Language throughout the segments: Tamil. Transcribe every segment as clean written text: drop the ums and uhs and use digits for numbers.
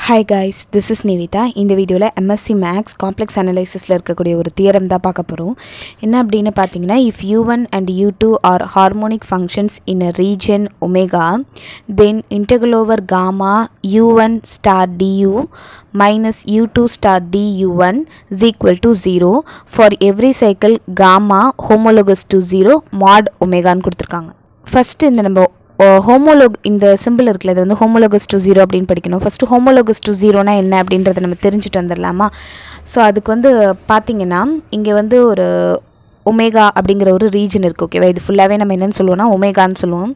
Hi guys, this is Nivita. இந்த வீடியோவில் MSc Max Complex Analysisல இருக்கக்கூடிய ஒரு தியரம் தான் பார்க்க போகிறோம். என்ன அப்படின்னு பார்த்தீங்கன்னா, if u1 and u2 are harmonic functions in a region omega, then integral over gamma u1 star du minus u2 star du1 is equal to 0 for every cycle gamma homologous to 0 mod ஒமேகான்னு கொடுத்துருக்காங்க. ஃபஸ்ட்டு இந்த நம்ம ஹோமோலோக் இந்த சிம்பிள் இருக்குல்ல, இது வந்து ஹோமோலோகஸ் டு 0 அப்படின்னு படிக்கணும். ஃபஸ்ட்டு ஹோமோலோகஸ் டு 0னா என்ன அப்படின்றத நம்ம தெரிஞ்சுட்டு வந்துடலாமா? ஸோ அதுக்கு வந்து பார்த்திங்கன்னா, இங்கே வந்து ஒரு ஒமேகா அப்படிங்கிற ஒரு ரீஜன் இருக்குது. ஓகேவா? இது ஃபுல்லாகவே நம்ம என்னென்னு சொல்லுவோம்னா ஒமேகான்னு சொல்லுவோம்.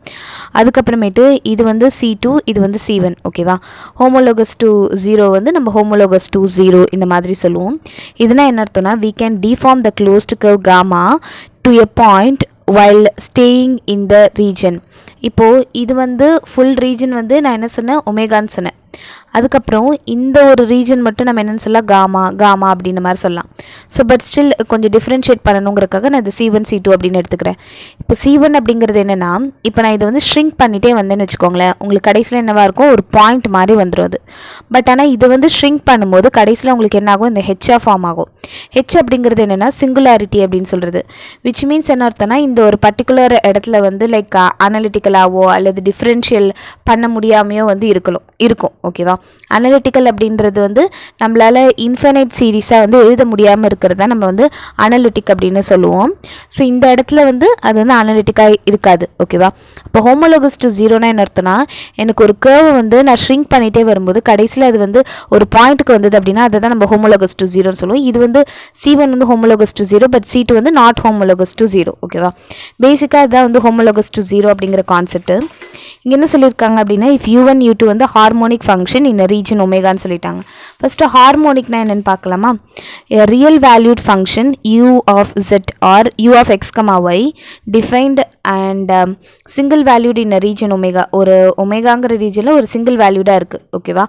அதுக்கப்புறமேட்டு இது வந்து C2, இது வந்து C1. ஓகேவா? ஹோமோலோகஸ் டு 0 வந்து நம்ம ஹோமோலோகஸ் டு 0 இந்த மாதிரி சொல்லுவோம். இதுனா என்ன அர்த்தம்னா, we can deform the closed curve gamma to a point while staying in the region. இப்போது இது வந்து ஃபுல் ரீஜன் வந்து நான் என்ன சொன்னேன், ஒமேகான்னு சொன்னேன். அதுக்கப்புறம் இந்த ஒரு ரீஜன் மட்டும் நம்ம என்னென்னு சொல்லலாம், காமா அப்படின்ற மாதிரி சொல்லலாம். ஸோ பட் ஸ்டில் கொஞ்சம் டிஃப்ரென்ஷியேட் பண்ணணுங்கிறக்காக நான் இது C1 C2 அப்படின்னு எடுத்துக்கிறேன். இப்போ C1 அப்படிங்கிறது என்னென்னா, இப்போ நான் இதை வந்து ஷ்ரிங்க் பண்ணிகிட்டே வந்தேன்னு வச்சுக்கோங்களேன், உங்களுக்கு கடைசியில் என்னவா இருக்கும், ஒரு பாயிண்ட் மாதிரி வந்துடும் அது. பட் ஆனால் இது வந்து ஷ்ரிங்க் பண்ணும்போது கடைசியில் உங்களுக்கு என்ன ஆகும், இந்த ஹெச்ஆ ஃபார்ம் ஆகும். ஹெச் அப்படிங்கிறது என்னென்னா சிங்குலாரிட்டி அப்படின்னு சொல்கிறது. விச் மீன்ஸ் என்ன அர்த்தம்னா, இந்த ஒரு பர்டிகுலர் இடத்துல வந்து லைக் அனலிட்டிக்கலாவோ அல்லது டிஃப்ரென்ஷியல் பண்ண முடியாமையோ வந்து இருக்கும். ஓகேவா? அனலிட்டிக்கல் அப்படின்றது வந்து நம்மளால் இன்ஃபைனைட் சீரீஸாக வந்து எழுத முடியாமல் இருக்கிறது தான் நம்ம வந்து அனலிட்டிக் அப்படின்னு சொல்லுவோம். ஸோ இந்த இடத்துல வந்து அது வந்து அனலிட்டிக்காக இருக்காது. ஓகேவா? இப்போ ஹோமோலோகஸ் டு 0னா என்ன அர்த்தம்னா, எனக்கு ஒரு கர்வ் வந்து நான் ஷ்ரிங்க் பண்ணிகிட்டே வரும்போது கடைசியில் அது வந்து ஒரு பாயிண்ட்டுக்கு வந்தது அப்படின்னா அதை தான் நம்ம ஹோமோலோகஸ் டு 0ன்னு சொல்லுவோம். இது வந்து C1 வந்து ஹோமோலோகஸ் டு 0, பட் C2 வந்து நாட் ஹோமோலோகஸ் டு 0. ஓகேவா? பேசிக்காக இதுதான் வந்து ஹோமோலோகஸ் டு 0 அப்படிங்கிற கான்செப்ட். இங்கே என்ன சொல்லியிருக்காங்க அப்படின்னா, இஃப் u1 u2 வந்து ஹார்மோனிக் ஃபங்க்ஷன் இன் ரீஜன் ஒமேகான்னு சொல்லிட்டாங்க. ஃபஸ்ட்டு ஹார்மோனிக்னா என்னென்னு பார்க்கலாமா? Real valued function u of z or u of x, y defined and single valued in region omega. ஒரு ஒமேகாங்கிற ரீஜனில் ஒரு சிங்கிள் வேல்யூடாக இருக்குது. ஓகேவா?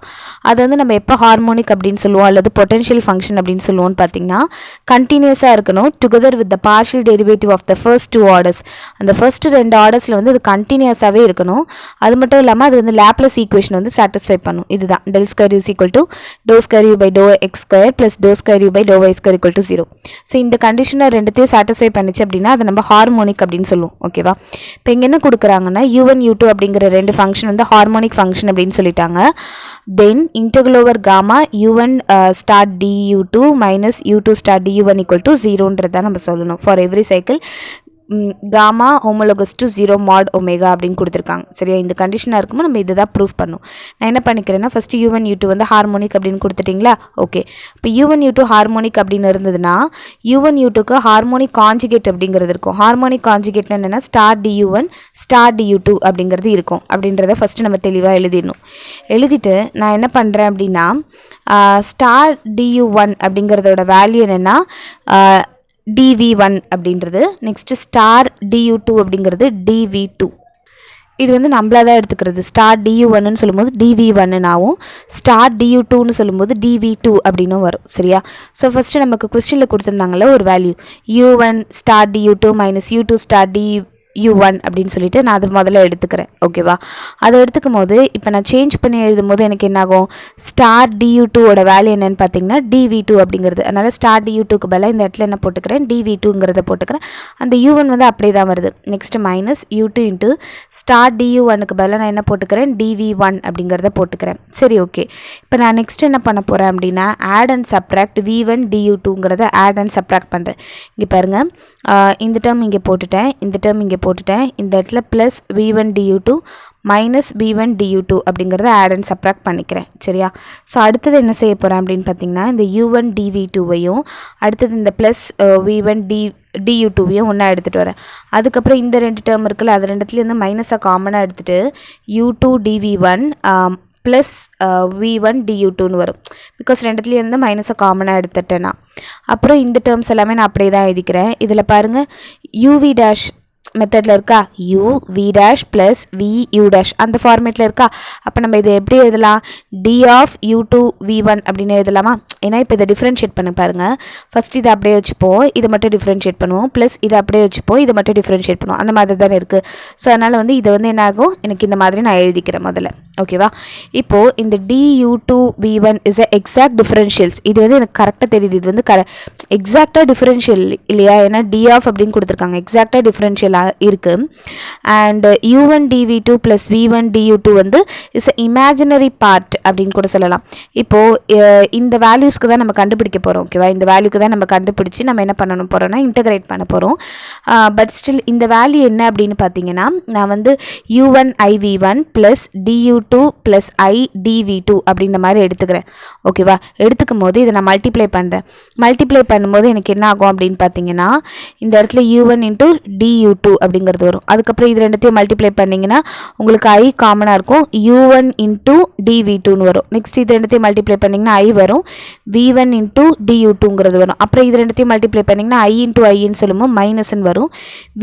அது வந்து நம்ம எப்போ ஹார்மோனிக் அப்படின்னு சொல்லுவோம் அல்லது பொட்டென்ஷியல் ஃபங்க்ஷன் அப்படின்னு சொல்லுவோம்னு பார்த்தீங்கன்னா, கண்டினியூஸாக இருக்கணும் together with the partial derivative of the first 2 orders. அந்த ஃபர்ஸ்ட் 2 ஆர்டர்ஸில் வந்து அது கண்டினியூஸாகவே இருக்கணும். அது மட்டும் இல்லாமல் அது வந்து லாப்லஸ் ஈக்குவேஷன் வந்து சாட்டிஸ்ஃபை பண்ணும். இதுதான் del square is equal to dou square u by dou x square plus dou square u by dou y square equal to 0. So இந்த கண்டிஷனை ரெண்டுத்தையும் சாட்டிஸ்ஃபை பண்ணிச்சு அப்படின்னா அதை நம்ம ஹார்மோனிக் அப்படின்னு சொல்லுவோம். ஓகேவா? இப்போ இங்கே என்ன கொடுக்குறாங்கன்னா, u1 u2 அப்படிங்கிற ரெண்டு ஃபங்க்ஷன் வந்து ஹார்மோனிக் ஃபங்க்ஷன் அப்படின்னு சொல்லிட்டாங்க. Then integral over gamma u1 star du2 minus u2 star du1 equal to 0ன்றதான் நம்ம சொல்லணும். For every cycle gamma homologous to 0 mod omega அப்படின்னு கொடுத்துருக்காங்க. சரியா? இந்த கண்டிஷனாக இருக்கும்போது நம்ம இதை தான் ப்ரூஃப் பண்ணணும். நான் என்ன பண்ணிக்கிறேன்னா, ஃபஸ்ட்டு u1 u2 வந்து ஹார்மோனிக் அப்படின்னு கொடுத்துட்டிங்களா? ஓகே. இப்போ u1 u2 ஹார்மோனிக் அப்படின்னு இருந்ததுன்னா u1 u2க்கு ஹார்மோனிக் கான்ஜுகேட் அப்படிங்கிறது இருக்கும். ஹார்மோனிக் கான்ஜுகேட்னா என்னென்னா ஸ்டார் du1 ஸ்டார் du2 அப்படிங்கிறது இருக்கும். அப்படின்றத ஃபஸ்ட்டு நம்ம தெளிவாக எழுதிடணும். எழுதிட்டு நான் என்ன பண்ணுறேன் அப்படின்னா, ஸ்டார் du1 அப்படிங்கிறதோட வேல்யூ என்னென்னா dv1 அப்படின்றது. நெக்ஸ்ட்டு ஸ்டார் du2 அப்படிங்கிறது dv2. இது வந்து நம்மளாக தான் எடுத்துக்கிறது. ஸ்டார் du1ன்னு சொல்லும்போது dv1னாவும் ஸ்டார் du2ன்னு சொல்லும்போது dv2 அப்படின்னும் வரும். சரியா? ஸோ ஃபஸ்ட்டு நமக்கு கொஸ்டினில் கொடுத்துருந்தாங்களே ஒரு value u1 star du2 minus u2 star u1 அப்படின்னு சொல்லிட்டு நான் அது முதல்ல எடுத்துக்கிறேன். ஓகேவா? அதை எடுத்துக்கும் போது இப்போ நான் சேஞ்ச் பண்ணி எழுதும் போது எனக்கு என்னாகும், ஸ்டார் du2ஓட வேல்யூ என்னன்னு பார்த்தீங்கன்னா dv2 அப்படிங்கிறது. அதனால் ஸ்டார் du2க்கு பதிலாக இந்த இடத்துல என்ன போட்டுக்கிறேன், dv2ங்கிறத போட்டுக்கிறேன். அந்த u1 வந்து அப்படியே தான் வருது. Next minus u2 into star du1க்கு பதிலாக நான் என்ன போட்டுக்கிறேன், dv1 அப்படிங்கிறத போட்டுக்கிறேன். சரி, ஓகே. இப்போ நான் நெக்ஸ்ட் என்ன பண்ண போகிறேன் அப்படின்னா, ஆட் அண்ட் சப்ராக்ட் v1 du2ங்கிறத ஆட் அண்ட் சப்ராக்ட் பண்ணுறேன். இங்கே பாருங்கள், இந்த டேர்ம் இங்கே போட்டுட்டேன், இந்த டேர்ம் இங்கே போட்டுட்டேன். இந்த இடத்துல plus v1 du2 minus v1 du2 அப்படிங்கிறத ஆட் அண்ட் சப்ராக்ட் பண்ணிக்கிறேன். சரியா? ஸோ அடுத்தது என்ன செய்ய போகிறேன் அப்படின்னு பார்த்தீங்கன்னா, இந்த u1 dv2வையும் அடுத்தது இந்த ப்ளஸ் v1 du2வையும் ஒன்றா எடுத்துகிட்டு வரேன். அதுக்கப்புறம் இந்த ரெண்டு டேர்ம் இருக்குல்ல, அது ரெண்டுத்துலேருந்து மைனஸாக காமனாக எடுத்துகிட்டு u2 dv1 ப்ளஸ் v1 du2ன்னு வரும். பிகாஸ் ரெண்டுத்துலேருந்து மைனஸை காமனாக எடுத்துட்டேன்னா. அப்புறம் இந்த டேர்ம்ஸ் எல்லாமே நான் அப்படியே தான் எழுதிக்கிறேன். இதில் பாருங்கள், uv டேஷ் மெத்தடில் இருக்கா u v dash plus v u dash அந்த ஃபார்மேட்டில் இருக்கா. அப்போ நம்ம இதை எப்படி எழுதலாம், d of u2 v1 அப்படின்னு எழுதலாமா. ஏன்னா இப்போ இதை டிஃப்ரென்ஷியேட் பண்ண பாருங்கள். ஃபஸ்ட் இதை அப்படியே வச்சுப்போம், இதை மட்டும் டிஃப்ரென்ஷியேட் பண்ணுவோம், ப்ளஸ் இதை அப்படியே வச்சுப்போம், இதை மட்டும் டிஃப்ரென்ஷியேட் பண்ணுவோம். அந்த மாதிரி தானே இருக்குது. ஸோ அதனால் வந்து இதை வந்து என்ன ஆகும், எனக்கு இந்த மாதிரி நான் எழுதிக்கிறேன் முதல்ல. ஓகேவா. இப்போது இந்த du2 v1 is exact differentials. இது வந்து எனக்கு கரெக்டாக தெரியுது, இது வந்து எக்ஸாக்டாக டிஃப்ரென்ஷியல் இல்லையா, ஏன்னா d ஆஃப் அப்படின்னு கொடுத்துருக்காங்க, எக்ஸாக்டாக டிஃப்ரென்ஷியலாக இருக்குது. And u1 dv2 plus v1 du2 வந்து இஸ் இமேஜினரி பார்ட் அப்படின்னு கூட சொல்லலாம். இப்போது இந்த வேல்யூஸ்க்கு தான் நம்ம கண்டுபிடிக்க போகிறோம். ஓகேவா. இந்த வேல்யூக்கு தான் நம்ம கண்டுபிடிச்சி நம்ம என்ன பண்ணணும் போகிறோம்னா இன்டகிரேட் பண்ண போகிறோம். பட் ஸ்டில் இந்த வேல்யூ என்ன அப்படின்னு பார்த்தீங்கன்னா, நான் வந்து u1 iv1 plus du2 plus i dv2 அப்படின்ற மாதிரி எடுத்துக்கிறேன். ஓகேவா. எடுத்துக்கும் போது இதை நான் மல்டிப்ளை பண்ணுறேன். மல்டிப்ளை பண்ணும்போது எனக்கு என்ன ஆகும் அப்படின்னு பார்த்தீங்கன்னா, இந்த இடத்துல u1 இன்ட்டு du2 அப்படிங்கிறது வரும். அதுக்கப்புறம் இது ரெண்டுத்தையும் மல்டிப்ளை பண்ணிங்கன்னா உங்களுக்கு i காமனாக இருக்கும், u1 இன்ட்டு dv2ன்னு வரும். நெக்ஸ்ட் இது ரெண்டுத்தையும் மல்டிப்ளை பண்ணிங்கன்னா i வரும், v1 இன்ட்டு du2ங்கிறது வரும். அப்புறம் இது ரெண்டுத்தையும் மல்டிப்ளை பண்ணிங்கன்னா i இன்ட்டு iன்னு சொல்லும்போது மைனஸ்ன்னு வரும்,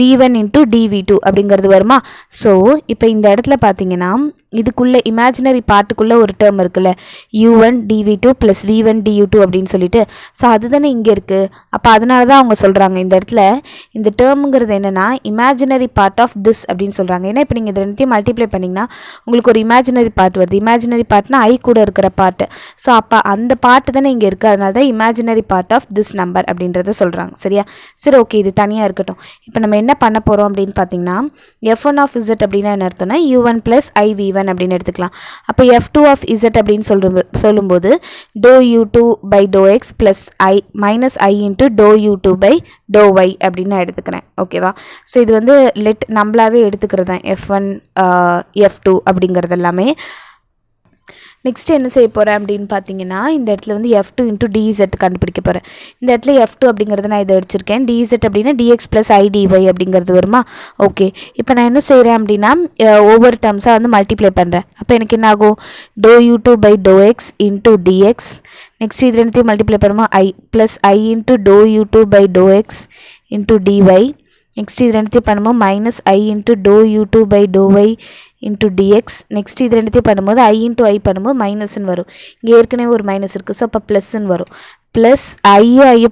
v1 இன்ட்டு dv2 அப்படிங்கிறது வருமா. ஸோ இப்போ இந்த இடத்துல பார்த்தீங்கன்னா இதுக்குள்ளே இமேஜினரி பார்ட்டுக்குள்ளே ஒரு டேர்ம் இருக்குல்ல, u1 dv2 plus v1 du2 அப்படின்னு சொல்லிட்டு. ஸோ அதுதானே இங்கே இருக்குது. அப்போ அதனால தான் அவங்க சொல்கிறாங்க இந்த இடத்துல இந்த டேர்முங்கிறது என்னென்னா இமேஜினரி பார்ட் ஆஃப் திஸ் அப்படின்னு சொல்கிறாங்க. ஏன்னா இப்போ நீங்கள் இது ரெண்டுத்தையும் மல்டிப்ளை பண்ணிங்கன்னா உங்களுக்கு ஒரு இமேஜினரி பார்ட் வருது. இமேஜினரி பார்ட்னா ஐ கூட இருக்கிற பார்ட்டு. ஸோ அப்போ அந்த பார்ட்டு தானே இங்கே இருக்குது, அதனால தான் imaginary part of this number அப்படின்றத சொல்கிறாங்க. சரியா. சரி, ஓகே, இது தனியாக இருக்கட்டும். இப்போ நம்ம என்ன பண்ண போகிறோம் அப்படின்னு பார்த்தீங்கன்னா, f1 of z அப்படின்னா என்ன அர்த்தம்னா u1 ப்ளஸ் iv1 அப்படின்னு எடுத்துக்கலாம். அப்போ f2 of z அப்படின்னு சொல்லும்போது dou u2 by dou x plus i minus i into dou u2 by dou y அப்படின்னு நான் எடுத்துக்கிறேன். ஓகேவா. ஸோ இது வந்து லெட் நம்மளாவே எடுத்துக்கிறது தான் f1 f2 அப்படிங்கிறது எல்லாமே. நெக்ஸ்ட் என்ன செய்ய போகிறேன் அப்படின்னு பார்த்தீங்கன்னா, இந்த இடத்துல வந்து f2 இன்ட்டு dz கண்டுபிடிக்க போகிறேன். இந்த இடத்துல f2 அப்படிங்கிறது நான் இதை அடிச்சிருக்கேன், dz அப்படின்னா dx ப்ளஸ் i dy அப்படிங்கிறது வருமா. ஓகே. இப்போ நான் என்ன செய்கிறேன் அப்படின்னா ஒவ்வொரு டேர்ம்ஸாக வந்து மல்டிப்ளை பண்ணுறேன். அப்போ எனக்கு என்ன ஆகும், dou u2 by dou x into dx. Next இது ரெண்டுத்தையும் மல்டிப்ளை பண்ணும்போது i plus i into dou u2 by dou x into dy. Next இது ரெண்டுத்தையும் பண்ணும்போது minus i into dou u2 by dou y into dx. Next இது ரெண்டுத்தையும் பண்ணும்போது i இன்ட்டு i பண்ணும்போது மைனஸ்ன்னு வரும். இங்கே ஏற்கனவே ஒரு மைனஸ் இருக்குது, ஸோ அப்போ ப்ளஸ்ன்னு வரும். ப்ளஸ் ஐ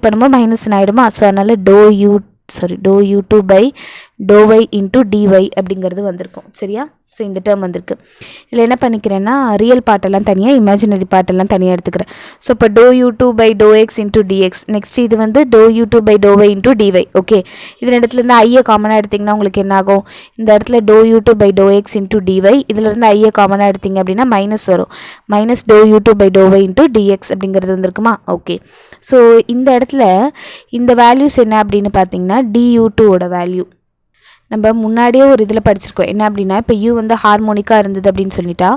பண்ணும்போது மைனஸ்ன்னு ஆகிடுமா. ஸோ அதனால் dou u2 by dou y into dy அப்படிங்கிறது வந்திருக்கும். சரியா. ஸோ இந்த டேர்ம் வந்திருக்கு. இதில் என்ன பண்ணிக்கிறேன்னா ரியல் பார்ட்டெல்லாம் தனியாக, இமேஜினரி பார்ட்டெல்லாம் தனியாக எடுத்துக்கிறேன். ஸோ இப்போ dou u2 by dou x into dx. Next இது வந்து dou u2 by dou y into dy. Okay. இது இடத்துலேருந்து ஐயை காமனாக எடுத்திங்கன்னா உங்களுக்கு என்ன ஆகும், இந்த இடத்துல dou u2 by dou x into dy, இதிலேருந்து ஐயை காமனாக எடுத்திங்க அப்படின்னா மைனஸ் வரும், minus dou u2 by dou y into dx அப்படிங்கிறது வந்திருக்குமா. ஓகே. ஸோ இந்த இடத்துல இந்த வேல்யூஸ் என்ன அப்படின்னு பார்த்தீங்கன்னா du2ஓட வேல்யூ நம்ம முன்னாடியே ஒரு இதில் படிச்சிருக்கோம். என்ன அப்படின்னா இப்போ u வந்து ஹார்மோனிக்காக இருந்தது அப்படின்னு சொல்லிட்டா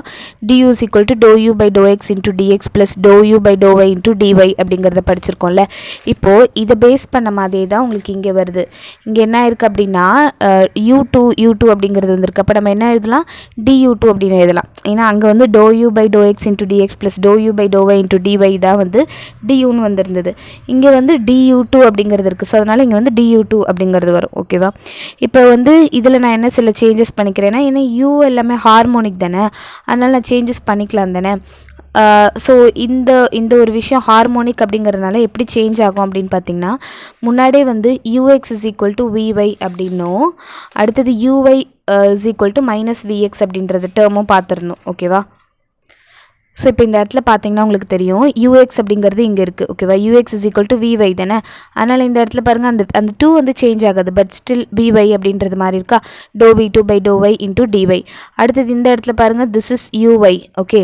du is equal to dou u by dou x into dx plus dou u by dou y into dy அப்படிங்கிறத படிச்சிருக்கோம்ல. இப்போது இதை பேஸ் பண்ண மாதிரியே தான் உங்களுக்கு இங்கே வருது. இங்கே என்ன இருக்குது அப்படின்னா u2 அப்படிங்கிறது வந்துருக்கு. அப்போ நம்ம என்ன எழுதலாம், du2 அப்படின்னு எழுதலாம். ஏன்னா அங்கே வந்து dou u by dou x into dx plus dou u by dou y into dy தான் வந்து duன்னு வந்திருந்தது. இங்கே வந்து du2 அப்படிங்கிறது இருக்குது. ஸோ அதனால் இங்கே வந்து du2 அப்படிங்கிறது வரும். ஓகேவா. இப்போ வந்து இதில் நான் என்ன சில சேஞ்சஸ் பண்ணிக்கிறேன்னா, ஏன்னா u எல்லாமே ஹார்மோனிக் தானே, அதனால் நான் சேஞ்சஸ் பண்ணிக்கலாம் தானே. ஸோ இந்த ஒரு விஷயம் ஹார்மோனிக் அப்படிங்கிறதுனால எப்படி சேஞ்ச் ஆகும் அப்படின்னு பார்த்தீங்கன்னா, முன்னாடியே வந்து ux is equal to vy அப்படின்னும், அடுத்தது uy is equal to minus vx அப்படின்றது டேர்மும் பார்த்துருந்தோம். ஓகேவா. ஸோ இப்போ இந்த இடத்துல பார்த்தீங்கன்னா உங்களுக்கு தெரியும் ux அப்படிங்கிறது இங்கே இருக்குது. ஓகேவா. ux is equal to vy தானே, அதனால் இந்த இடத்துல பாருங்கள் அந்த 2 வந்து சேஞ்ச் ஆகாது, பட் ஸ்டில் vy அப்படின்றது மாதிரி இருக்கா, dou v2 by dou y into dy. அடுத்தது இந்த இடத்துல பாருங்கள் this is uy. Okay.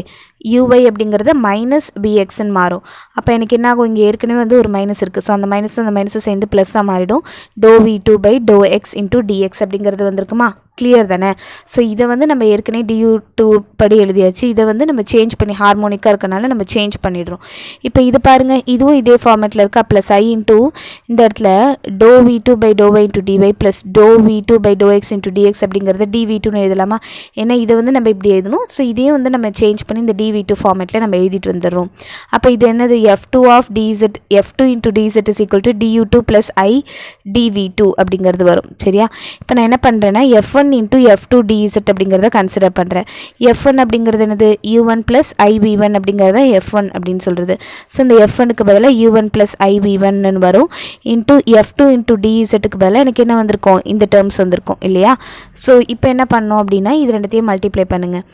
uy அப்படிங்கிறது மைனஸ் bxன்னு மாறும். அப்போ எனக்கு என்ன ஆகும், இங்கே ஏற்கனவே வந்து ஒரு மைனஸ் இருக்குது. ஸோ அந்த மைனஸும் சேர்ந்து ப்ளஸ்ஸாக மாறிடும், dou v2 by dou x into dx அப்படிங்கிறது வந்திருக்குமா. கிளியர் தானே. ஸோ இதை வந்து நம்ம ஏற்கனவே du2 படி எழுதியாச்சு. இதை வந்து நம்ம சேஞ்ச் பண்ணி ஹார்மோனிக்காக இருக்கனால நம்ம சேஞ்ச் பண்ணிடுறோம். இப்போ இது பாருங்கள், இதுவும் இதே ஃபார்மேட்டில் இருக்கா, ப்ளஸ் i இன்ட்டு இந்த இடத்துல dou v2 by dou y into dy plus dou v2 by dou x into dx அப்படிங்கிறது dv2ன்னு எழுதலாமா. ஏன்னா இதை வந்து நம்ம இப்படி எழுதணும். ஸோ இதையும் வந்து நம்ம சேஞ்ச் பண்ணி இந்த dv2 ஃபார்மேட்டில் நம்ம எழுதிட்டு வந்துடுறோம். அப்போ இது என்னது f2 of dz, f2 into dz is equal to du2 plus I dv2 அப்படிங்கிறது வரும். சரியா? இப்போ நான் என்ன பண்ணுறேன்னா f1 into f2 dz அப்படிங்கிறத கன்சிடர் பண்ணுறேன். f1 அப்படிங்கிறது என்னது u1 plus ib1 அப்படிங்கிறத f1 அப்படின்னு சொல்கிறது. ஸோ இந்த f1க்கு பதிலாக u1 plus ib1 வரும் இன்ட்டு f2 into dzக்கு பதிலாக எனக்கு என்ன வந்திருக்கும், இந்த டேர்ம்ஸ் வந்திருக்கும் இல்லையா? ஸோ இப்போ என்ன பண்ணோம் அப்படின்னா இது ரெண்டுத்தையும் மல்டிப்ளை பண்ணுங்கள்.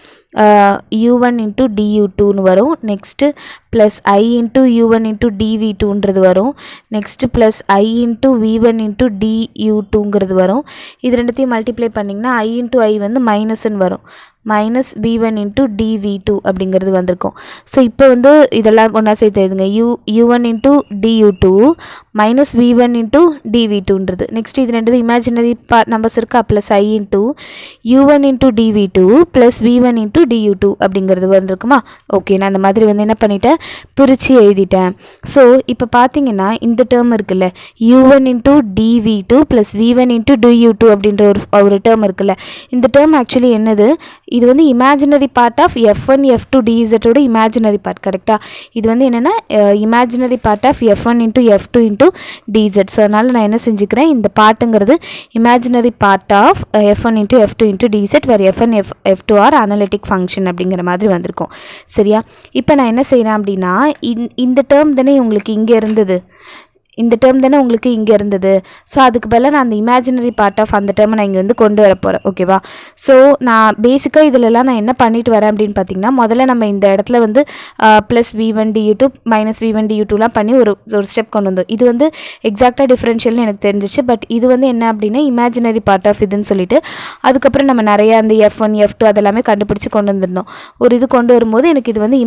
u1 into du2ன்னு வரும். Next plus I into u1 into dv2ன்றது வரும். Next plus I into v1 into du2ங்கிறது வரும். இது ரெண்டுத்தையும் மல்டிப்ளை பண்ணிங்கன்னா I into I வந்து மைனஸ்ன்னு வரும். மைனஸ் v1 into dv2 அப்படிங்கிறது வந்திருக்கும். ஸோ இப்போ வந்து இதெல்லாம் ஒன்றா சேர்த்து எழுதுங்க. u1 into du2 minus v1 into dv2ன்றது. நெக்ஸ்ட் இது ரெண்டு இமேஜினரி நம்பர்ஸ் இருக்கா, plus I into u1 into dv2 plus v1 into du2 அப்படிங்கிறது வந்திருக்குமா? ஓகே, நான் அந்த மாதிரி வந்து என்ன பண்ணிட்டேன், பிரித்து எழுதிட்டேன். ஸோ இப்போ பார்த்தீங்கன்னா இந்த டேர்ம் இருக்குல்ல, u1 into dv2 plus v1 into du2 அப்படின்ற ஒரு டேர்ம் இருக்குல்ல, இந்த டேர்ம் ஆக்சுவலி என்னது, இது வந்து imaginary part of f1 f2 dzோட இமேஜினரி பார்ட். கரெக்டாக? இது வந்து என்னென்னா imaginary part of f1 into f2 into dz. So அதனால் நான் என்ன செஞ்சுக்கிறேன், இந்த பார்ட்டுங்கிறது imaginary part of f1 into f2 into dz வேறு f1 f2 R analytic function அப்படிங்கிற மாதிரி வந்திருக்கும். சரியா? இப்போ நான் என்ன செய்கிறேன் அப்படின்னா இந்த டேர்ம் தானே உங்களுக்கு இங்கே இருந்தது, இந்த டேர்ம் தானே உங்களுக்கு இங்கே இருந்தது. ஸோ அதுக்கு பதிலாக நான் அந்த இமேஜினரி பார்ட் ஆஃப் அந்த டேர்மை நான் இங்கே வந்து கொண்டு வர போகிறேன். ஓகேவா? ஸோ நான் பேசிக்காக இதிலெல்லாம் நான் என்ன பண்ணிட்டு வரேன் அப்படின்னு பார்த்தீங்கன்னா, முதல்ல நம்ம இந்த இடத்துல வந்து plus v1 du2 minus v1 du2லாம் பண்ணி ஒரு ஸ்டெப் கொண்டு வந்தோம். இது வந்து எக்ஸாக்டாக டிஃப்ரென்ஷியல்னு எனக்கு தெரிஞ்சிச்சு. பட் இது வந்து என்ன அப்படின்னா இமேஜினரி பார்ட் ஆஃப் இதுன்னு சொல்லிட்டு அதுக்கப்புறம் நம்ம நிறையா அந்த f1 f2 அதெல்லாமே கண்டுபிடிச்சி கொண்டு வந்திருந்தோம். ஒரு இது கொண்டு வரும்போது எனக்கு இது வந்து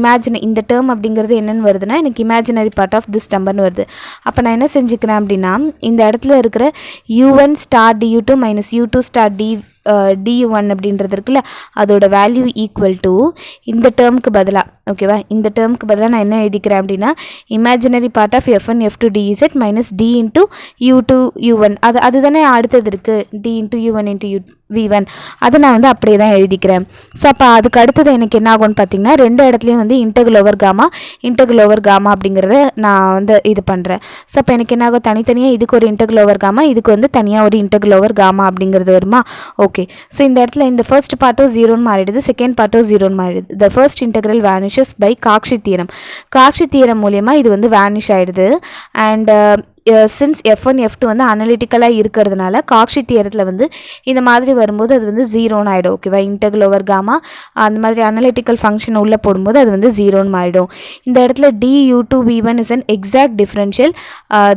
இந்த டேர்ம் அப்படிங்கிறது என்னென்னு வருதுன்னா எனக்கு இமேஜினரி பார்ட் ஆஃப் திஸ் நம்பர்னு வருது. அப்போ நான் என்ன செஞ்சுக்கிறேன் அப்படின்னா இந்த இடத்துல இருக்கிற u1 star du2 minus u2 star du1 அப்படின்றது இருக்குல்ல, அதோட வேல்யூ ஈக்குவல் டு இந்த டேர்முக்கு பதிலாக, ஓகேவா, இந்த டேர்முக்கு பதிலாக நான் என்ன எழுதிக்கிறேன் அப்படின்னா imaginary part of f1 f2 dz minus d into u2 u1 அதுதானே அடுத்தது இருக்குது, d into u1 into v1 அதை நான் வந்து அப்படியே தான் எழுதிக்கிறேன். ஸோ அப்போ அதுக்கு அடுத்தது எனக்கு என்ன ஆகும்னு பார்த்தீங்கன்னா ரெண்டு இடத்துலையும் வந்து இன்டெக்ரல் ஓவர் காமா அப்படிங்கிறத நான் வந்து இது பண்ணுறேன். ஸோ அப்போ எனக்கு என்ன ஆகும், தனித்தனியாக இதுக்கு ஒரு இன்டெக்ரல் ஓவர் காமா, இதுக்கு வந்து தனியாக ஒரு இன்டெக்ரல் ஓவர் காமா அப்படிங்கிறது வருமா? ஓகே, ஸோ இந்த இடத்துல இந்த ஃபர்ஸ்ட் பார்ட்டும் ஜீரோன்னு மாறிடுது, செகண்ட் பார்ட்டும் ஜீரோன்னு மாறிடுது. The first integral vanishes by Cauchy theorem மூலியமாக இது வந்து வேனிஷ் ஆகிடுது. அண்ட் சின்ஸ் f1 f2 வந்து அனலிட்டிக்கலாக இருக்கிறதுனால காக்ஷி தியரத்தில் வந்து இந்த மாதிரி வரும்போது அது வந்து ஜீரோன்னு ஆகிடும். ஓகேவா? இன்டெக்ரல் ஓவர் காமா அந்த மாதிரி அனலிட்டிக்கல் ஃபங்க்ஷன் உள்ளே போடும்போது அது வந்து ஜீரோன்னு மாறிடும். இந்த இடத்துல du2 v1 is an exact differential,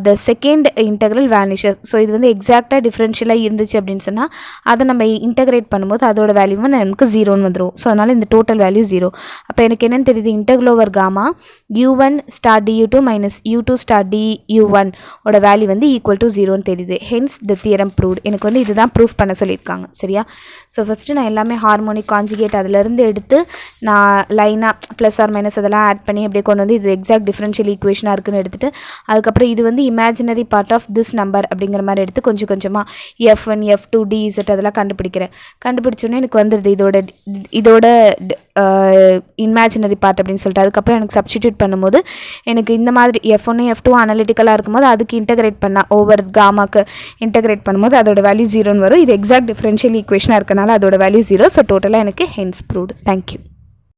the second integral vanishes. So இது வந்து எக்ஸாக்டாக டிஃப்ரென்ஷியலாக இருந்துச்சு அப்படின்னு சொன்னால் அதை நம்ம இன்டெகிரேட் பண்ணும்போது அதோட வேல்யூவும் நமக்கு ஜீரோன்னு வந்துடும். ஸோ அதனால் இந்த டோட்டல் வேல்யூ ஜீரோ. அப்போ எனக்கு என்னென்னு தெரியுது, integral over gamma u1 star du2 minus u2 star du1 ஓட வேல்யூ வந்து ஈக்குவல் டு ஜீரோன்னு தெரியுது. Hence the theorem proved. எனக்கு வந்து இதுதான் ப்ரூஃப் பண்ண சொல்லியிருக்காங்க. சரியா? ஸோ ஃபஸ்ட்டு நான் எல்லாமே ஹார்மோனிக் கான்ஜுகேட் அதிலேருந்து எடுத்து நான் லைனாக ப்ளஸ் ஆர் மைனஸ் அதெல்லாம் ஆட் பண்ணி அப்படியே கொண்டு வந்து இது எக்ஸாக்ட் டிஃப்ரென்ஷியல் ஈக்குவேஷனாக இருக்குன்னு எடுத்துகிட்டு அதுக்கப்புறம் இது வந்து imaginary part of this number அப்படிங்கிற மாதிரி எடுத்து கொஞ்சம் கொஞ்சமாக f1 f2 dz அதெல்லாம் கண்டுபிடிச்சோன்னே எனக்கு வந்துடுது இதோட இமேஜினரி பார்ட் அப்படின்னு சொல்லிட்டு அதுக்கப்புறம் எனக்கு சப்ஸ்டிடியூட் பண்ணும்போது எனக்கு இந்த மாதிரி f1 f2 அனலிட்டிக்கலாக இருக்கும்போது அதுக்கு இன்டெகிரேட் பண்ணால் ஓவர் காமாக்கு இன்டெகிரேட் பண்ணும்போது அதோட வேல்யூ ஜீரோன்னு வரும். இது எக்ஸாக்ட் டிஃப்ரென்ஷியல் ஈக்குவேஷனாக இருக்கனால அதோட வேல்யூ ஜீரோ. ஸோ டோட்டலாக எனக்கு ஹென்ஸ் ப்ரூவ்டு. தேங்க்யூ.